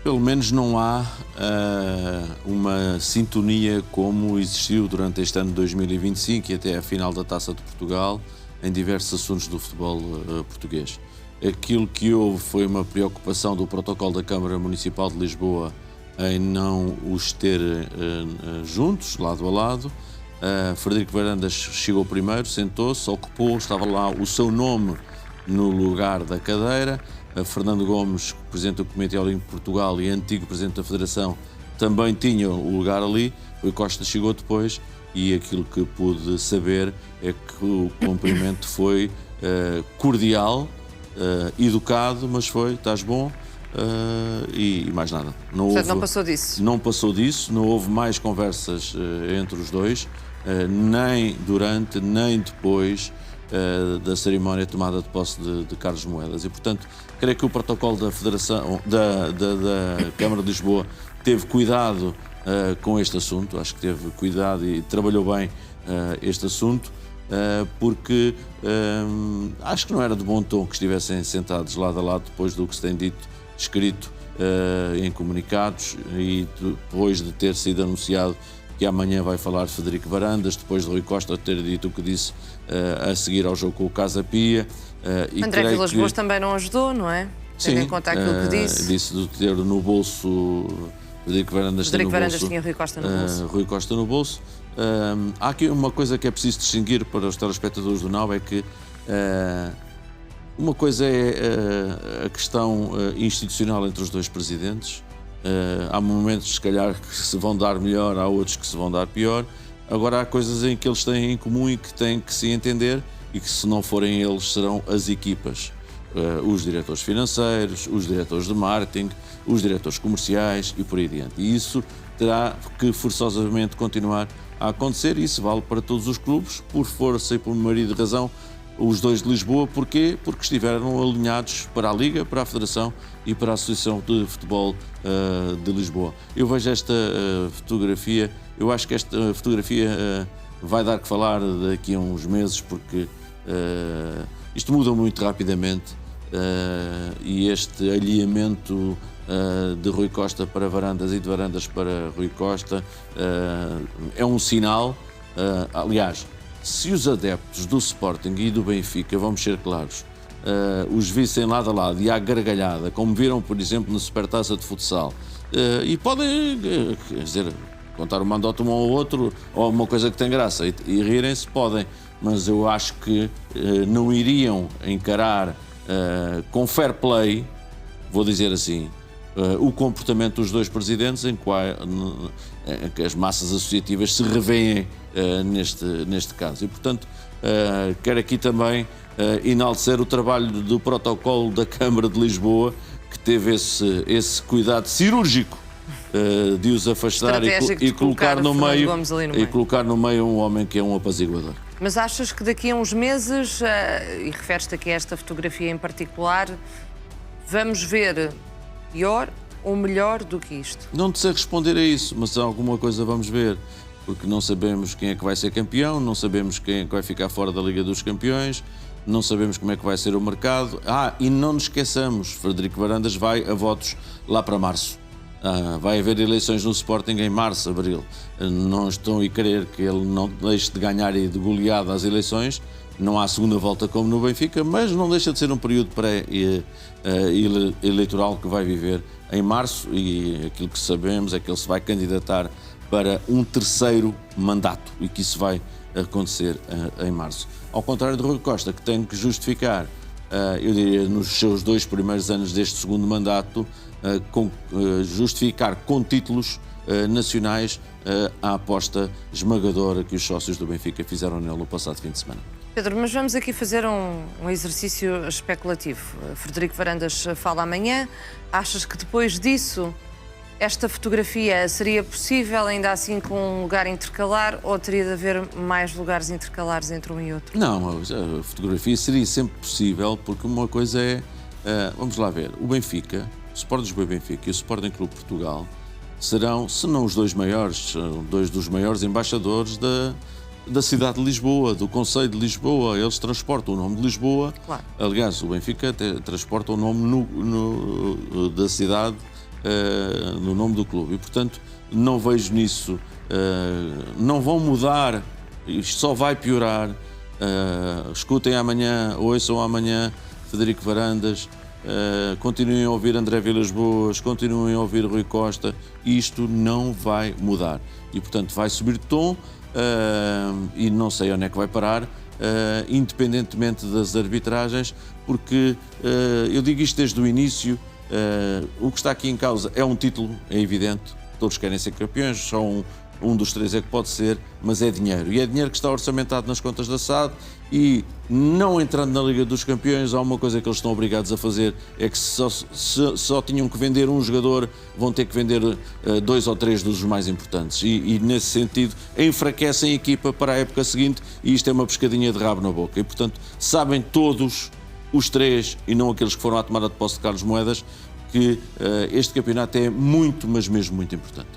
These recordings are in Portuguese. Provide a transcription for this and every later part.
Pelo menos não há uma sintonia como existiu durante este ano de 2025 e até a final da Taça de Portugal em diversos assuntos do futebol português. Aquilo que houve foi uma preocupação do protocolo da Câmara Municipal de Lisboa em não os ter juntos, lado a lado. Frederico Varandas chegou primeiro, sentou-se, ocupou, estava lá o seu nome no lugar da cadeira. Fernando Gomes, Presidente do Comitê Olímpico de Portugal e antigo Presidente da Federação, também tinham o lugar ali. Rui Costa chegou depois e aquilo que pude saber é que o cumprimento foi cordial, educado, mas foi, estás bom, e mais nada. Portanto, não passou disso? Não passou disso, não houve mais conversas entre os dois, nem durante, nem depois da cerimónia de tomada de posse de Carlos Moedas. E, portanto, creio que o protocolo da Federação, da Câmara de Lisboa teve cuidado com este assunto, acho que teve cuidado e trabalhou bem este assunto, porque acho que não era de bom tom que estivessem sentados lado a lado depois do que se tem dito, escrito em comunicados e depois de ter sido anunciado que amanhã vai falar Frederico Varandas, depois de Rui Costa ter dito o que disse a seguir ao jogo com o Casa Pia. André Vilas Boas também não ajudou, não é? Sim, tendo em conta aquilo que disse. Disse de ter no bolso Frederico Varandas, tinha Rui Costa no bolso. Rui Costa no bolso. Há aqui uma coisa que é preciso distinguir para os telespectadores do NAU, é que uma coisa é a questão institucional entre os dois presidentes. Há momentos, se calhar, que se vão dar melhor, há outros que se vão dar pior. Agora, há coisas em que eles têm em comum e que têm que se entender e que, se não forem eles, serão as equipas. Os diretores financeiros, os diretores de marketing, os diretores comerciais e por aí adiante. E isso terá que forçosamente continuar a acontecer, e isso vale para todos os clubes, por força e por maioria de razão. Os dois de Lisboa, porquê? Porque estiveram alinhados para a Liga, para a Federação e para a Associação de Futebol de Lisboa. Eu vejo esta fotografia, eu acho que esta fotografia vai dar que falar daqui a uns meses, porque isto muda muito rapidamente e este alinhamento de Rui Costa para Varandas e de Varandas para Rui Costa é um sinal, aliás, se os adeptos do Sporting e do Benfica, vamos ser claros, os vissem lado a lado e à gargalhada, como viram, por exemplo, na Supertaça de Futsal, e podem, quer dizer, contar uma andota um ao outro, ou uma coisa que tem graça, e rirem-se, podem, mas eu acho que não iriam encarar com fair play, vou dizer assim, o comportamento dos dois presidentes, em que as massas associativas se revêem neste caso. E, portanto, quero aqui também enaltecer o trabalho do protocolo da Câmara de Lisboa, que teve esse cuidado cirúrgico de os afastar e colocar no meio um homem que é um apaziguador. Mas achas que daqui a uns meses, e referes-te aqui a esta fotografia em particular, vamos ver pior ou melhor do que isto? Não te sei responder a isso, mas alguma coisa vamos ver, porque não sabemos quem é que vai ser campeão, não sabemos quem é que vai ficar fora da Liga dos Campeões, não sabemos como é que vai ser o mercado. E não nos esqueçamos, Frederico Varandas vai a votos lá para março. Vai haver eleições no Sporting em março, abril. Não estou a querer que ele não deixe de ganhar e de goleada as eleições. Não há segunda volta como no Benfica, mas não deixa de ser um período pré-eleitoral que vai viver em março, e aquilo que sabemos é que ele se vai candidatar para um terceiro mandato e que isso vai acontecer em março. Ao contrário de Rui Costa, que tem que justificar, eu diria, nos seus 2 primeiros anos deste segundo mandato, justificar com títulos nacionais a aposta esmagadora que os sócios do Benfica fizeram nele no passado fim de semana. Pedro, mas vamos aqui fazer um exercício especulativo. Frederico Varandas fala amanhã. Achas que depois disso esta fotografia seria possível ainda assim com um lugar intercalar, ou teria de haver mais lugares intercalares entre um e outro? Não, a fotografia seria sempre possível, porque uma coisa é, vamos lá ver, o Benfica, o Sport Lisboa e Benfica e o Sporting Clube Portugal serão, se não os dois maiores, dois dos maiores embaixadores da cidade de Lisboa, do Conselho de Lisboa. Eles transportam o nome de Lisboa. Claro. Aliás, o Benfica transporta o nome da cidade no nome do clube. E, portanto, não vejo nisso, não vão mudar, isto só vai piorar. Escutem amanhã, ouçam amanhã Frederico Varandas, continuem a ouvir André Vilas-Boas, continuem a ouvir Rui Costa, isto não vai mudar. E, portanto, vai subir de tom e não sei onde é que vai parar, independentemente das arbitragens, porque eu digo isto desde o início, o que está aqui em causa é um título, é evidente, todos querem ser campeões, só um dos três é que pode ser, mas é dinheiro. E é dinheiro que está orçamentado nas contas da SAD e, não entrando na Liga dos Campeões, há uma coisa que eles estão obrigados a fazer, é que só tinham que vender um jogador, vão ter que vender 2 ou 3 dos mais importantes. E nesse sentido, enfraquecem a equipa para a época seguinte e isto é uma pescadinha de rabo na boca. E, portanto, sabem todos os três, e não aqueles que foram à tomada de posse de Carlos Moedas, que este campeonato é muito, mas mesmo muito importante.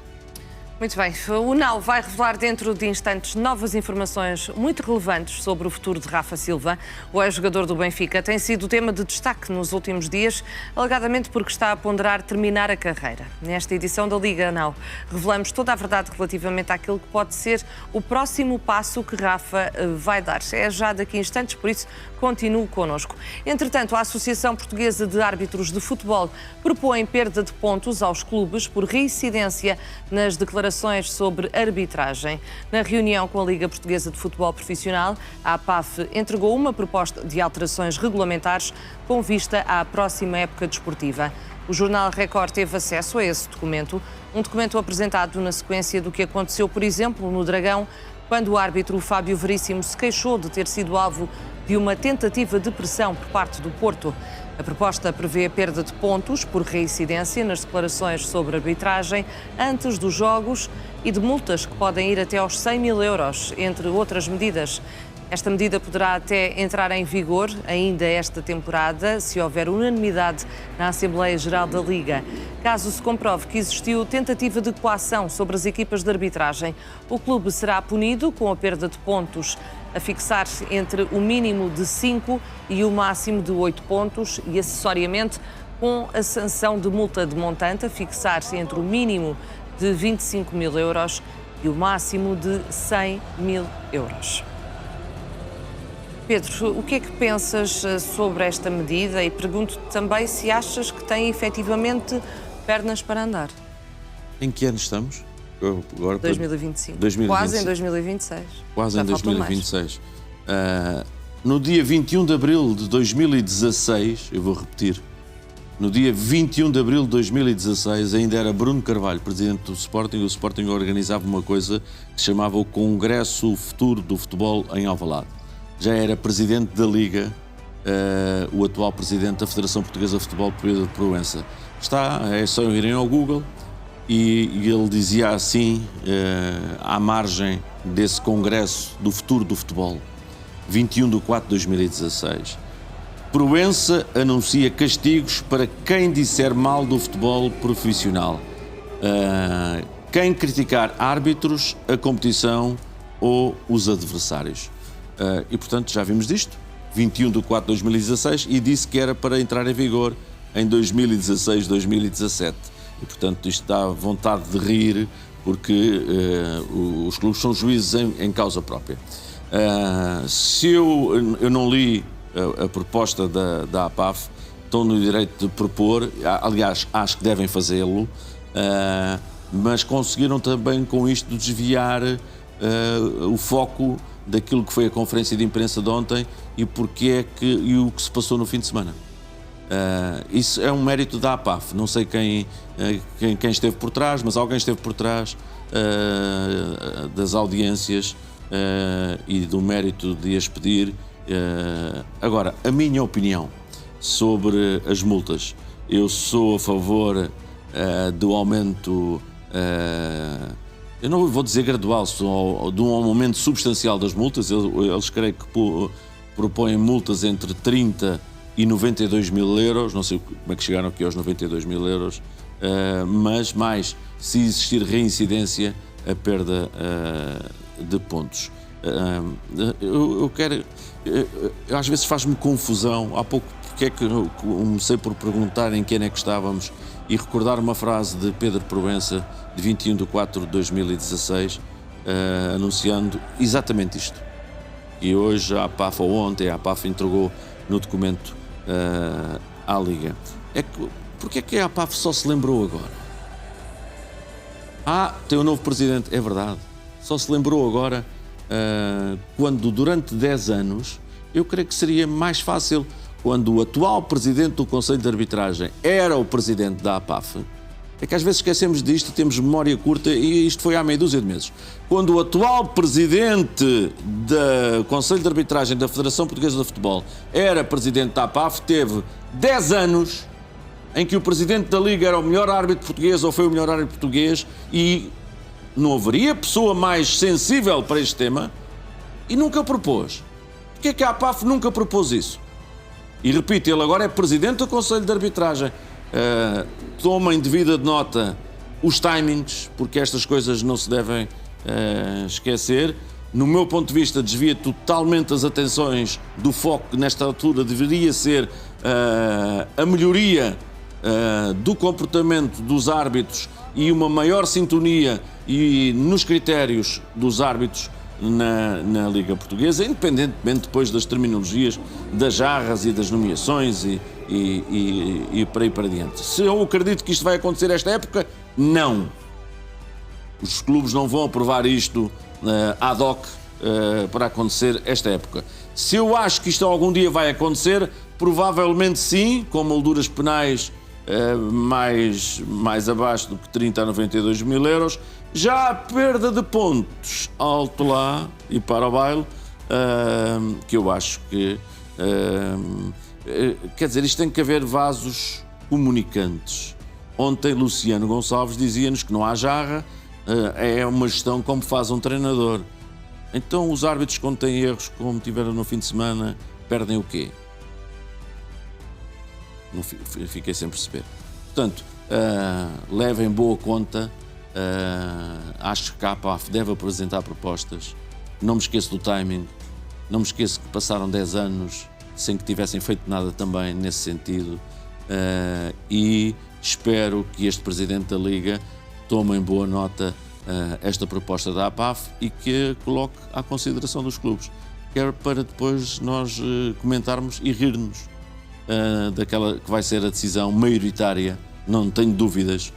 Muito bem, o NAU vai revelar dentro de instantes novas informações muito relevantes sobre o futuro de Rafa Silva. O ex-jogador do Benfica tem sido tema de destaque nos últimos dias, alegadamente porque está a ponderar terminar a carreira. Nesta edição da Liga NAU, revelamos toda a verdade relativamente àquilo que pode ser o próximo passo que Rafa vai dar. É já daqui a instantes, por isso continue connosco. Entretanto, a Associação Portuguesa de Árbitros de Futebol propõe perda de pontos aos clubes por reincidência nas declarações sobre arbitragem. Na reunião com a Liga Portuguesa de Futebol Profissional, a APAF entregou uma proposta de alterações regulamentares com vista à próxima época desportiva. O jornal Record teve acesso a esse documento, um documento apresentado na sequência do que aconteceu, por exemplo, no Dragão, quando o árbitro Fábio Veríssimo se queixou de ter sido alvo de uma tentativa de pressão por parte do Porto. A proposta prevê a perda de pontos por reincidência nas declarações sobre arbitragem antes dos jogos e de multas que podem ir até aos 100 mil euros, entre outras medidas. Esta medida poderá até entrar em vigor ainda esta temporada, se houver unanimidade na Assembleia Geral da Liga. Caso se comprove que existiu tentativa de coação sobre as equipas de arbitragem, o clube será punido com a perda de pontos a fixar-se entre o mínimo de 5 e o máximo de 8 pontos e, acessoriamente, com a sanção de multa de montante a fixar-se entre o mínimo de 25 mil euros e o máximo de 100 mil euros. Pedro, o que é que pensas sobre esta medida? E pergunto-te também se achas que tem efetivamente pernas para andar. Em que ano estamos? Agora, 2025. 2025. Quase em 2026. Quase em 2026. No dia 21 de abril de 2016, eu vou repetir, no dia 21 de abril de 2016, ainda era Bruno Carvalho, presidente do Sporting. O Sporting organizava uma coisa que se chamava o Congresso Futuro do Futebol em Alvalade. Já era presidente da Liga, o atual presidente da Federação Portuguesa de Futebol, Pedro de Proença. É só irem ao Google e ele dizia assim, à margem desse Congresso do Futuro do Futebol, 21 de 4 de 2016. Proença anuncia castigos para quem disser mal do futebol profissional. Quem criticar árbitros, a competição ou os adversários. E, portanto, já vimos disto, 21 de 4 de 2016, e disse que era para entrar em vigor em 2016, 2017. E, portanto, isto dá vontade de rir, porque os clubes são juízes em causa própria. Se eu não li a proposta da APAF, estão no direito de propor, aliás, acho que devem fazê-lo, mas conseguiram também com isto desviar o foco daquilo que foi a conferência de imprensa de ontem e e o que se passou no fim de semana. Isso é um mérito da APAF. Não sei quem esteve por trás, mas alguém esteve por trás das audiências e do mérito de as pedir. Agora, a minha opinião sobre as multas. Eu sou a favor do aumento, eu não vou dizer gradual, sou de um aumento substancial das multas. Eles creio que propõem multas entre 30 e 92 mil euros, não sei como é que chegaram aqui aos 92 mil euros, mas mais, se existir reincidência, a perda de pontos. Às vezes faz-me confusão, há pouco, porque é que eu comecei por perguntar em que ano é que estávamos e recordar uma frase de Pedro Proença, de 21/4/2016, anunciando exatamente isto. E hoje a APAF, ou ontem, a APAF entregou no documento à Liga. Porque é que a APAF só se lembrou agora? Tem um novo presidente, é verdade. Só se lembrou agora quando, durante 10 anos, eu creio que seria mais fácil, quando o atual presidente do Conselho de Arbitragem era o presidente da APAF. É que às vezes esquecemos disto, temos memória curta, e isto foi há meia dúzia de meses. Quando o atual presidente do Conselho de Arbitragem da Federação Portuguesa de Futebol era presidente da APAF, teve 10 anos em que o presidente da Liga era o melhor árbitro português, ou foi o melhor árbitro português, e não haveria pessoa mais sensível para este tema, e nunca propôs. Porquê é que a APAF nunca propôs isso? E repito, ele agora é presidente do Conselho de Arbitragem. Tomem devida nota os timings, porque estas coisas não se devem esquecer. No meu ponto de vista, desvia totalmente as atenções do foco que nesta altura deveria ser a melhoria do comportamento dos árbitros e uma maior sintonia nos critérios dos árbitros na Liga Portuguesa, independentemente depois das terminologias, das jarras e das nomeações e por aí para diante. Se eu acredito que isto vai acontecer esta época, não. Os clubes não vão aprovar isto ad hoc para acontecer esta época. Se eu acho que isto algum dia vai acontecer, provavelmente sim, com molduras penais mais abaixo do que 30 a 92 mil euros. Já a perda de pontos, alto lá e para o baile, que eu acho que... quer dizer, isto tem que haver vasos comunicantes. Ontem Luciano Gonçalves dizia-nos que não há jarra, é uma gestão como faz um treinador. Então os árbitros, quando têm erros, como tiveram no fim de semana, perdem o quê? Não fiquei sem perceber. Portanto, levem boa conta. Acho que a APAF deve apresentar propostas. Não me esqueço do timing. Não me esqueço que passaram 10 anos sem que tivessem feito nada também nesse sentido. E espero que este Presidente da Liga tome em boa nota esta proposta da APAF e que a coloque à consideração dos clubes. Quero para depois nós comentarmos e rir-nos daquela que vai ser a decisão maioritária, não tenho dúvidas.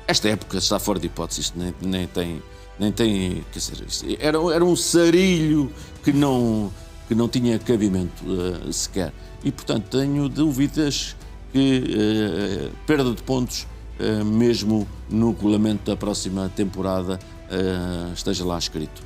Esta época está fora de hipótese, isto nem tem, quer dizer, era um sarilho que não tinha cabimento sequer. E, portanto, tenho dúvidas que perda de pontos, mesmo no regulamento da próxima temporada, esteja lá escrito.